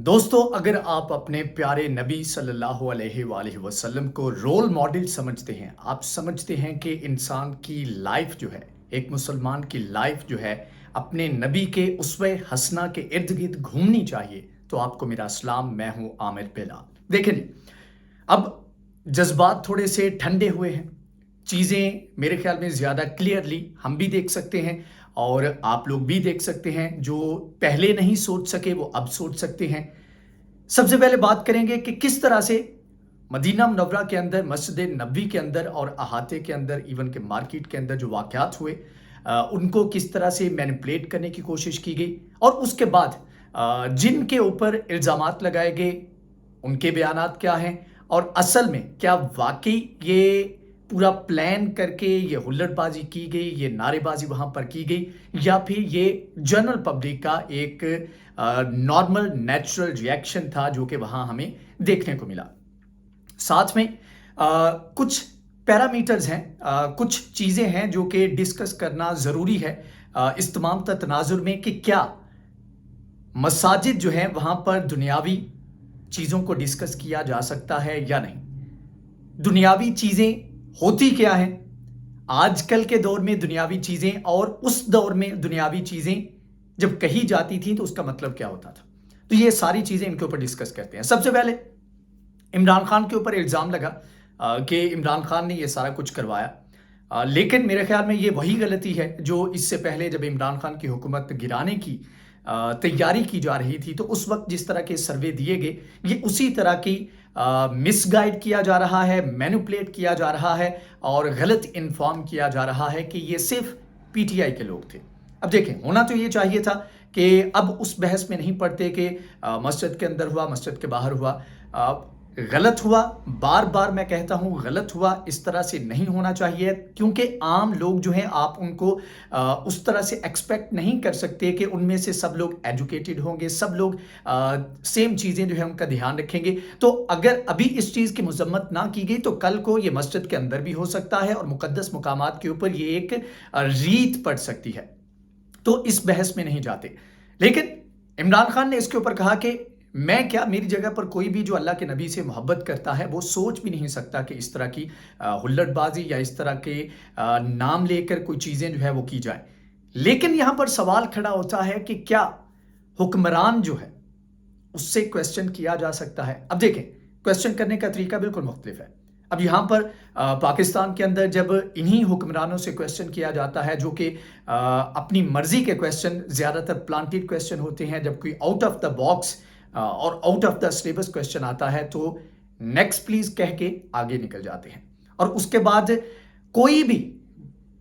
دوستو اگر آپ اپنے پیارے نبی صلی اللہ علیہ وآلہ وسلم کو رول ماڈل سمجھتے ہیں، آپ سمجھتے ہیں کہ انسان کی لائف جو ہے، ایک مسلمان کی لائف جو ہے اپنے نبی کے اسوہ حسنہ کے ارد گرد گھومنی چاہیے، تو آپ کو میرا سلام۔ میں ہوں عامر بلال۔ دیکھیں جی، اب جذبات تھوڑے سے ٹھنڈے ہوئے ہیں، چیزیں میرے خیال میں زیادہ کلیئرلی ہم بھی دیکھ سکتے ہیں اور آپ لوگ بھی دیکھ سکتے ہیں۔ جو پہلے نہیں سوچ سکے وہ اب سوچ سکتے ہیں۔ سب سے پہلے بات کریں گے کہ کس طرح سے مدینہ منورہ کے اندر، مسجد نبوی کے اندر اور احاطے کے اندر، ایون کہ مارکیٹ کے اندر جو واقعات ہوئے ان کو کس طرح سے مینیپولیٹ کرنے کی کوشش کی گئی، اور اس کے بعد جن کے اوپر الزامات لگائے گئے ان کے بیانات کیا ہیں، اور اصل میں کیا واقعی یہ پورا پلان کر کے یہ ہلڑ بازی کی گئی، یہ نعرے بازی وہاں پر کی گئی، یا پھر یہ جنرل پبلک کا ایک نارمل نیچرل ریئیکشن تھا جو کہ وہاں ہمیں دیکھنے کو ملا۔ ساتھ میں کچھ پیرامیٹرز ہیں، کچھ چیزیں ہیں جو کہ ڈسکس کرنا ضروری ہے اس تمام تناظر میں، کہ کیا مساجد جو ہیں وہاں پر دنیاوی چیزوں کو ڈسکس کیا جا سکتا ہے یا نہیں، دنیاوی چیزیں ہوتی کیا ہیں، آج کل کے دور میں دنیاوی چیزیں اور اس دور میں دنیاوی چیزیں جب کہی جاتی تھیں تو اس کا مطلب کیا ہوتا تھا۔ تو یہ ساری چیزیں ان کے اوپر ڈسکس کرتے ہیں۔ سب سے پہلے عمران خان کے اوپر الزام لگا کہ عمران خان نے یہ سارا کچھ کروایا، لیکن میرے خیال میں یہ وہی غلطی ہے جو اس سے پہلے جب عمران خان کی حکومت گرانے کی تیاری کی جا رہی تھی تو اس وقت جس طرح کے سروے دیے گئے، یہ اسی طرح کی مس گائیڈ کیا جا رہا ہے، مینوپلیٹ کیا جا رہا ہے اور غلط انفارم کیا جا رہا ہے کہ یہ صرف پی ٹی آئی کے لوگ تھے۔ اب دیکھیں، ہونا تو یہ چاہیے تھا کہ اب اس بحث میں نہیں پڑتے کہ مسجد کے اندر ہوا، مسجد کے باہر ہوا، غلط ہوا، بار بار میں کہتا ہوں غلط ہوا، اس طرح سے نہیں ہونا چاہیے، کیونکہ عام لوگ جو ہیں آپ ان کو اس طرح سے ایکسپیکٹ نہیں کر سکتے کہ ان میں سے سب لوگ ایجوکیٹڈ ہوں گے، سب لوگ سیم چیزیں جو ہیں ان کا دھیان رکھیں گے۔ تو اگر ابھی اس چیز کی مذمت نہ کی گئی تو کل کو یہ مسجد کے اندر بھی ہو سکتا ہے اور مقدس مقامات کے اوپر یہ ایک ریت پڑ سکتی ہے، تو اس بحث میں نہیں جاتے۔ لیکن عمران خان نے اس کے اوپر کہا کہ میں کیا، میری جگہ پر کوئی بھی جو اللہ کے نبی سے محبت کرتا ہے وہ سوچ بھی نہیں سکتا کہ اس طرح کی ہلڑ بازی یا اس طرح کے نام لے کر کوئی چیزیں جو ہے وہ کی جائیں۔ لیکن یہاں پر سوال کھڑا ہوتا ہے کہ کیا حکمران جو ہے اس سے کویسچن کیا جا سکتا ہے؟ اب دیکھیں، کویسچن کرنے کا طریقہ بالکل مختلف ہے۔ اب یہاں پر پاکستان کے اندر جب انہی حکمرانوں سے کویسچن کیا جاتا ہے جو کہ اپنی مرضی کے کویسچن، زیادہ تر پلانٹیڈ کویسچن ہوتے ہیں، جب کوئی آؤٹ آف دا باکس اور out of the syllabus question آتا ہے تو نیکسٹ پلیز کہہ کے آگے نکل جاتے ہیں، اور اس کے بعد کوئی بھی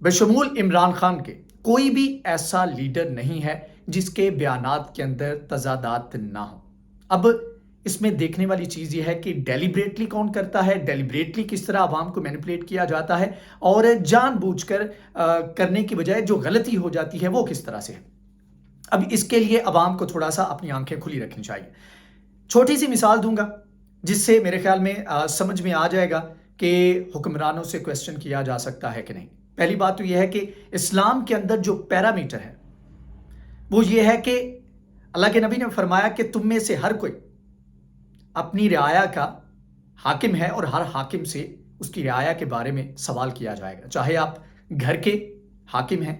بشمول عمران خان کے کوئی بھی ایسا لیڈر نہیں ہے جس کے بیانات کے اندر تضادات نہ ہوں۔ اب اس میں دیکھنے والی چیز یہ ہے کہ ڈیلیبریٹلی کون کرتا ہے، ڈیلیبریٹلی کس طرح عوام کو مینیپولیٹ کیا جاتا ہے، اور جان بوجھ کر کرنے کی بجائے جو غلطی ہو جاتی ہے وہ کس طرح سے ہے۔ اب اس کے لیے عوام کو تھوڑا سا اپنی آنکھیں کھلی رکھنی چاہیے۔ چھوٹی سی مثال دوں گا جس سے میرے خیال میں سمجھ میں آ جائے گا کہ حکمرانوں سے کویسچن کیا جا سکتا ہے کہ نہیں۔ پہلی بات تو یہ ہے کہ اسلام کے اندر جو پیرامیٹر ہے وہ یہ ہے کہ اللہ کے نبی نے فرمایا کہ تم میں سے ہر کوئی اپنی رعایا کا حاکم ہے، اور ہر حاکم سے اس کی رعایا کے بارے میں سوال کیا جائے گا، چاہے آپ گھر کے حاکم ہیں،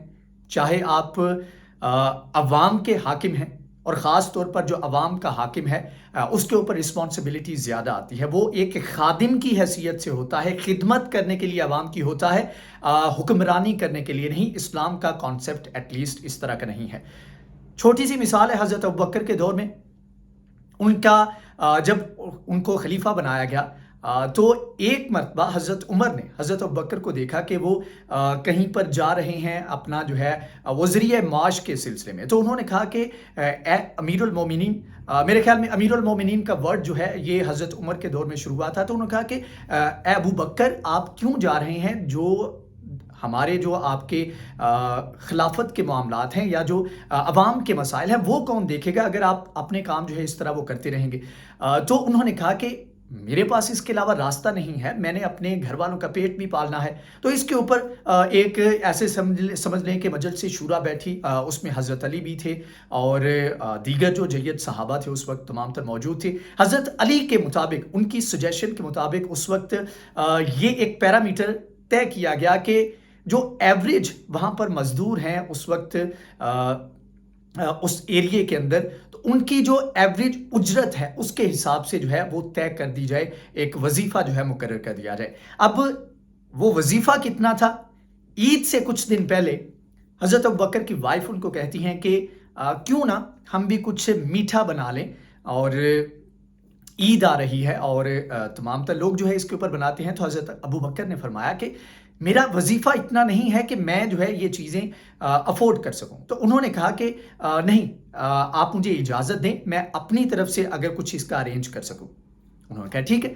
چاہے آپ عوام کے حاکم ہیں، اور خاص طور پر جو عوام کا حاکم ہے اس کے اوپر رسپانسبلٹی زیادہ آتی ہے، وہ ایک خادم کی حیثیت سے ہوتا ہے، خدمت کرنے کے لیے عوام کی ہوتا ہے، حکمرانی کرنے کے لیے نہیں۔ اسلام کا کانسیپٹ ایٹ لیسٹ اس طرح کا نہیں ہے۔ چھوٹی سی مثال ہے، حضرت ابوبکر کے دور میں ان کا جب ان کو خلیفہ بنایا گیا تو ایک مرتبہ حضرت عمر نے حضرت ابوبکر کو دیکھا کہ وہ کہیں پر جا رہے ہیں اپنا جو ہے وہ ذریعہ معاش کے سلسلے میں، تو انہوں نے کہا کہ اے امیر المومنین، میرے خیال میں امیر المومنین کا ورڈ جو ہے یہ حضرت عمر کے دور میں شروع ہوا تھا، تو انہوں نے کہا کہ اے ابو بکر، آپ کیوں جا رہے ہیں؟ جو ہمارے جو آپ کے خلافت کے معاملات ہیں یا جو عوام کے مسائل ہیں وہ کون دیکھے گا اگر آپ اپنے کام جو ہے اس طرح وہ کرتے رہیں گے؟ تو انہوں نے کہا کہ मेरे पास इसके अलावा रास्ता नहीं है, मैंने अपने घर वालों का पेट भी पालना है। तो इसके ऊपर एक ऐसे समझ लें कि मजलिस शूरा बैठी, उसमें हज़रत अली भी थे और दीगर जो जय्यद सहाबा थे उस वक़्त तमाम तर मौजूद थे। हज़रत अली के मुताबिक, उनकी सजेशन के मुताबिक उस वक़्त ये एक पैरामीटर तय किया गया कि जो एवरेज वहाँ पर मज़दूर हैं उस वक़्त उस एरिये के अंदर, तो उनकी जो एवरेज उजरत है उसके हिसाब से जो है वो तय कर दी जाए, एक वजीफा जो है मुकर्रर कर दिया जाए। अब वो वजीफा कितना था? ईद से कुछ दिन पहले हजरत अबू बकर की वाइफ उनको कहती हैं कि क्यों ना हम भी कुछ मीठा बना लें, और ईद आ रही है और तमाम तर लोग जो है इसके ऊपर बनाते हैं। तो हजरत अबू बकर ने फरमाया कि मेरा वजीफा इतना नहीं है कि मैं जो है ये चीज़ें अफोर्ड कर सकूं। तो उन्होंने कहा कि नहीं, आप मुझे इजाज़त दें, मैं अपनी तरफ से अगर कुछ इसका अरेंज कर सकूं। उन्होंने कहा ठीक है।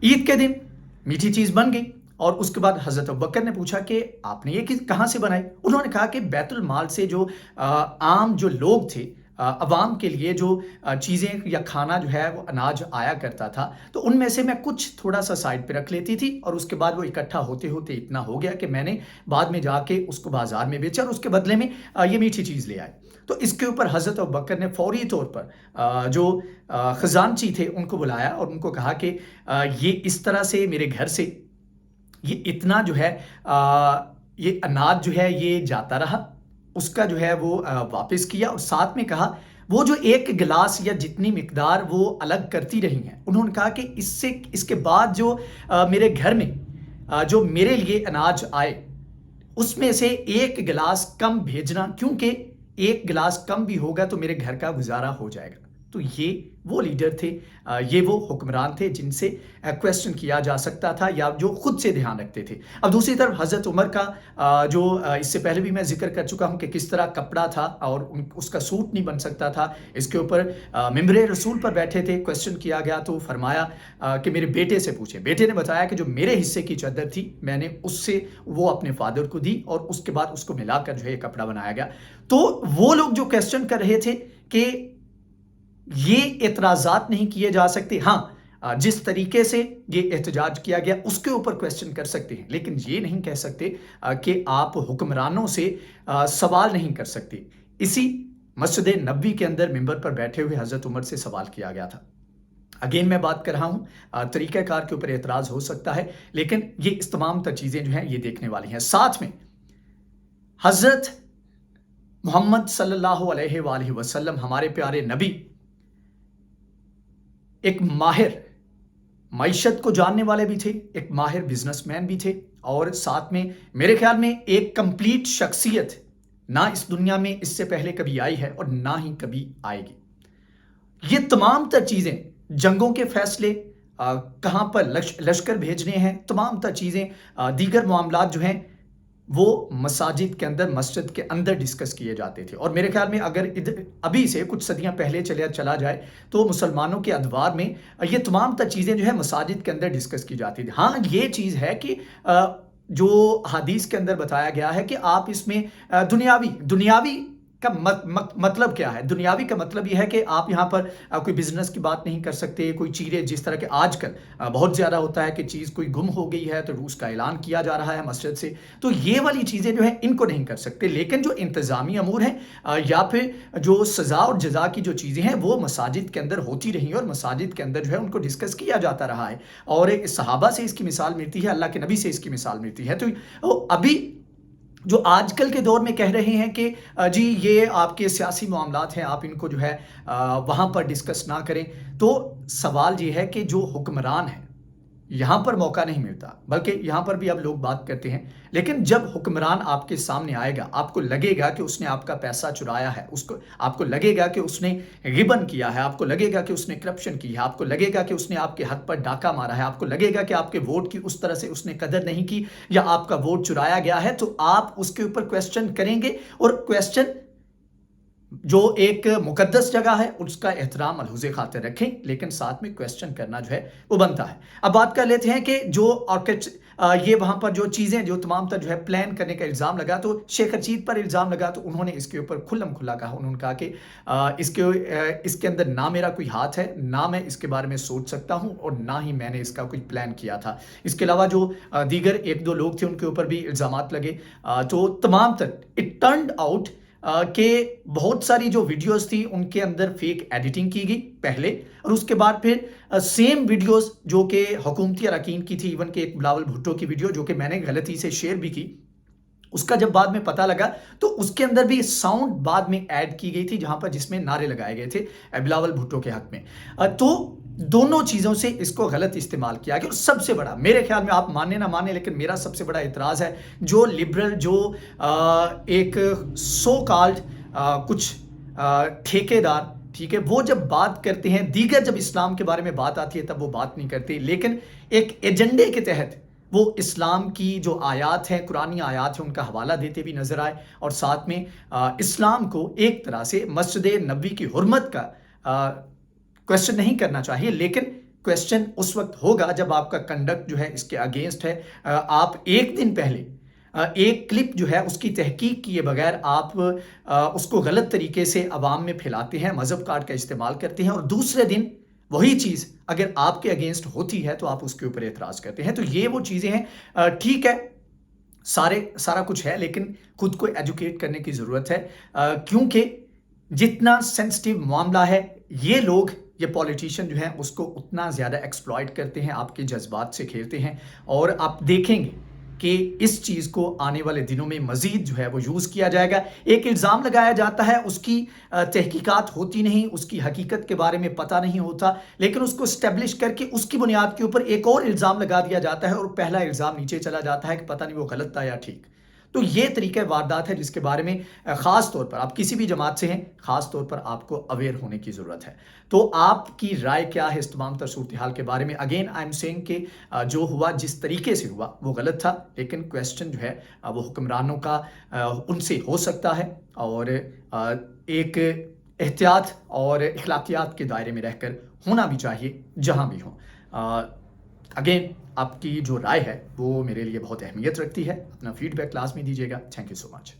ईद के दिन मीठी चीज़ बन गई और उसके बाद हज़रत अबू बकर ने पूछा कि आपने ये कहाँ से बनाई? उन्होंने कहा कि बैतुल माल से जो आम जो लोग थे, अवाम के लिए जो चीज़ें या खाना जो है वो अनाज आया करता था, तो उनमें से मैं कुछ थोड़ा सा साइड पे रख लेती थी और उसके बाद वो इकट्ठा होते होते इतना हो गया कि मैंने बाद में जाके उसको बाजार में बेचा और उसके बदले में ये मीठी चीज़ ले आए। तो इसके ऊपर हज़रत अबू बकर ने फौरी तौर पर जो खजानची थे उनको बुलाया और उनको कहा कि ये इस तरह से मेरे घर से ये इतना जो है ये अनाज जो है ये जाता रहा, उसका जो है वो वापस किया और साथ में कहा वो जो एक गिलास या जितनी मिकदार वो अलग करती रही हैं, उन्होंने कहा कि इसके बाद जो मेरे घर में जो मेरे लिए अनाज आए उसमें से एक गिलास कम भेजना, क्योंकि एक गिलास कम भी होगा तो मेरे घर का गुजारा हो जाएगा। तो ये वो लीडर थे, ये वो हुक्मरान थे जिनसे क्वेश्चन किया जा सकता था या जो खुद से ध्यान रखते थे। अब दूसरी तरफ हज़रत उमर का जो इससे पहले भी मैं जिक्र कर चुका हूँ कि किस तरह कपड़ा था और उसका सूट नहीं बन सकता था। इसके ऊपर मिंबरे रसूल पर बैठे थे, क्वेश्चन किया गया तो फरमाया कि मेरे बेटे से पूछे। बेटे ने बताया कि जो मेरे हिस्से की चादर थी मैंने उससे वो अपने फादर को दी और उसके बाद उसको मिलाकर जो है कपड़ा बनाया गया। तो वो लोग जो क्वेश्चन कर रहे थे कि ये एतराज़ात नहीं किए जा सकते, हाँ जिस तरीके से ये एहतजाज किया गया उसके ऊपर क्वेश्चन कर सकते हैं, लेकिन ये नहीं कह सकते कि आप हुक्मरानों से सवाल नहीं कर सकते। इसी मस्जिद नबवी के अंदर मिंबर पर बैठे हुए हज़रत उमर से सवाल किया गया था। अगेन मैं बात कर रहा हूँ तरीक़ाकार के ऊपर एतराज़ हो सकता है, लेकिन ये इस तमाम तर चीज़ें जो हैं ये देखने वाली हैं। साथ में हज़रत मोहम्मद सल्लल्लाहु अलैहि वसल्लम हमारे प्यारे नबी एक माहिर मईशत को जानने वाले भी थे, एक माहिर बिजनेसमैन भी थे और साथ में मेरे ख्याल में एक कंप्लीट शख्सियत ना इस दुनिया में इससे पहले कभी आई है और ना ही कभी आएगी। ये तमाम तर चीज़ें, जंगों के फैसले, कहाँ पर लश्कर भेजने हैं, तमाम तर चीज़ें, दीगर मामलात जो हैं वो मसाजिद के अंदर, मस्जिद के अंदर डिस्कस किए जाते थे। और मेरे ख्याल में अगर इधर अभी से कुछ सदियां पहले चला जाए तो मुसलमानों के अदवार में ये तमाम तर चीज़ें जो है मसाजिद के अंदर डिस्कस की जाती थी। हाँ ये चीज़ है कि जो हदीस के अंदर बताया गया है कि आप इसमें दुनियावी का मतलब क्या है? दुनियावी का मतलब यह है कि आप यहाँ पर कोई बिजनेस की बात नहीं कर सकते, कोई चीज़ें जिस तरह के आजकल बहुत ज़्यादा होता है कि चीज़ कोई गुम हो गई है तो उसका ऐलान किया जा रहा है मस्जिद से, तो ये वाली चीज़ें जो है इनको नहीं कर सकते। लेकिन जो इंतज़ामी अमूर हैं या फिर जो सज़ा और जज़ा की जो चीज़ें हैं वो मसाजिद के अंदर होती रही और मसाजिद के अंदर जो है उनको डिस्कस किया जाता रहा है। और सहाबा से इसकी मिसाल मिलती है, अल्लाह के नबी से इसकी मिसाल मिलती है। तो अभी जो आजकल के दौर में कह रहे हैं कि जी ये आपके सियासी मामलात हैं, आप इनको जो है वहाँ पर डिस्कस ना करें, तो सवाल ये है कि जो हुक्मरान है यहाँ पर मौका नहीं मिलता, बल्कि यहाँ पर भी अब लोग बात करते हैं। लेकिन जब हुक्मरान आपके सामने आएगा, आपको लगेगा कि उसने आपका पैसा चुराया है, उसको आपको लगेगा कि उसने गिबन किया है, आपको लगेगा कि उसने करप्शन की है, आपको लगेगा कि उसने आपके हक पर डाका मारा है, आपको लगेगा कि आपके वोट की उस तरह से उसने कदर नहीं की या आपका वोट चुराया गया है, तो आप उसके ऊपर क्वेश्चन करेंगे। और क्वेश्चन जो एक मुक़द्दस जगह है, उसका एहतराम मलहूज़ ख़ातिर रखें, लेकिन साथ में क्वेश्चन करना जो है, वो बनता है। अब बात कर लेते हैं कि जो ये वहाँ पर जो चीज़ें जो तमाम तर जो है प्लान करने का इल्ज़ाम लगा, तो शेख रशीद पर इल्ज़ाम लगा, तो उन्होंने इसके ऊपर खुल्लम-खुल्ला कहा। उन्होंने कहा कि इसके अंदर ना मेरा कोई हाथ है, ना मैं इसके बारे में सोच सकता हूँ और ना ही मैंने इसका कोई प्लान किया था। इसके अलावा जो दीगर 1-2 लोग थे, उनके ऊपर भी इल्ज़ामात लगे। तो तमाम तर इट टर्न्ड आउट कि बहुत सारी जो वीडियोस थी उनके अंदर फेक एडिटिंग की गई पहले, और उसके बाद फिर सेम वीडियोस जो कि हुकूमती अरकान की थी, इवन कि एक बिलावल भुट्टो की वीडियो जो कि मैंने गलती से शेयर भी की, उसका जब बाद में पता लगा तो उसके अंदर भी साउंड बाद में ऐड की गई थी, जहां पर जिसमें नारे लगाए गए थे बिलावल भुट्टो के हक में। तो दोनों चीजों से इसको गलत इस्तेमाल किया गया। और सबसे बड़ा मेरे ख्याल में, आप माने ना माने, लेकिन मेरा सबसे बड़ा इतराज है जो लिबरल, जो एक सो कॉल्ड कुछ ठेकेदार, ठीक है, वो जब बात करते हैं, दीगर जब इस्लाम के बारे में बात आती है तब वो बात नहीं करते, लेकिन एक एजेंडे के तहत वो इस्लाम की जो आयात हैं, कुरानी आयात हैं, उनका हवाला देते भी नजर आए, और साथ में इस्लाम को एक तरह से मस्जिद नबी की हुर्मत का क्वेश्चन नहीं करना चाहिए, लेकिन क्वेश्चन उस वक्त होगा जब आपका कंडक्ट जो है इसके अगेंस्ट है। आप एक दिन पहले एक क्लिप जो है उसकी तहकीक किए बगैर आप उसको गलत तरीके से अवाम में फैलाते हैं, मजहब कार्ड का इस्तेमाल करते हैं, और दूसरे दिन वही चीज अगर आपके अगेंस्ट होती है तो आप उसके ऊपर एतराज करते हैं। तो ये वो चीजें हैं, ठीक है, सारा कुछ है, लेकिन खुद को एजुकेट करने की जरूरत है, क्योंकि जितना सेंसिटिव मामला है, ये लोग, ये पॉलिटिशियन जो हैं उसको उतना ज़्यादा एक्सप्लॉइट करते हैं, आपके जज्बात से खेलते हैं, और आप देखेंगे कि इस चीज़ को आने वाले दिनों में मज़ीद जो है वो यूज़ किया जाएगा। एक इल्ज़ाम लगाया जाता है, उसकी तहकीकात होती नहीं, उसकी हकीकत के बारे में पता नहीं होता, लेकिन उसको स्टैब्लिश करके उसकी बुनियाद के ऊपर एक और इल्ज़ाम लगा दिया जाता है, और पहला इल्ज़ाम नीचे चला जाता है कि पता नहीं वो गलत था या ठीक। तो ये तरीका वारदात है जिसके बारे में ख़ास तौर पर, आप किसी भी जमात से हैं, ख़ास तौर पर आपको अवेयर होने की ज़रूरत है। तो आपकी राय क्या है इस तमाम तर सूरत हाल के बारे में? अगेन आई एम सेइंग कि जो हुआ, जिस तरीके से हुआ, वो गलत था, लेकिन क्वेश्चन जो है वो हुक्मरानों का उनसे हो सकता है, और एक एहतियात और इखलाकियात के दायरे में रहकर होना भी चाहिए जहाँ भी हो। अगेन आपकी जो राय है वो मेरे लिए बहुत अहमियत रखती है। अपना फीडबैक लाजमी दीजिएगा। Thank you so much.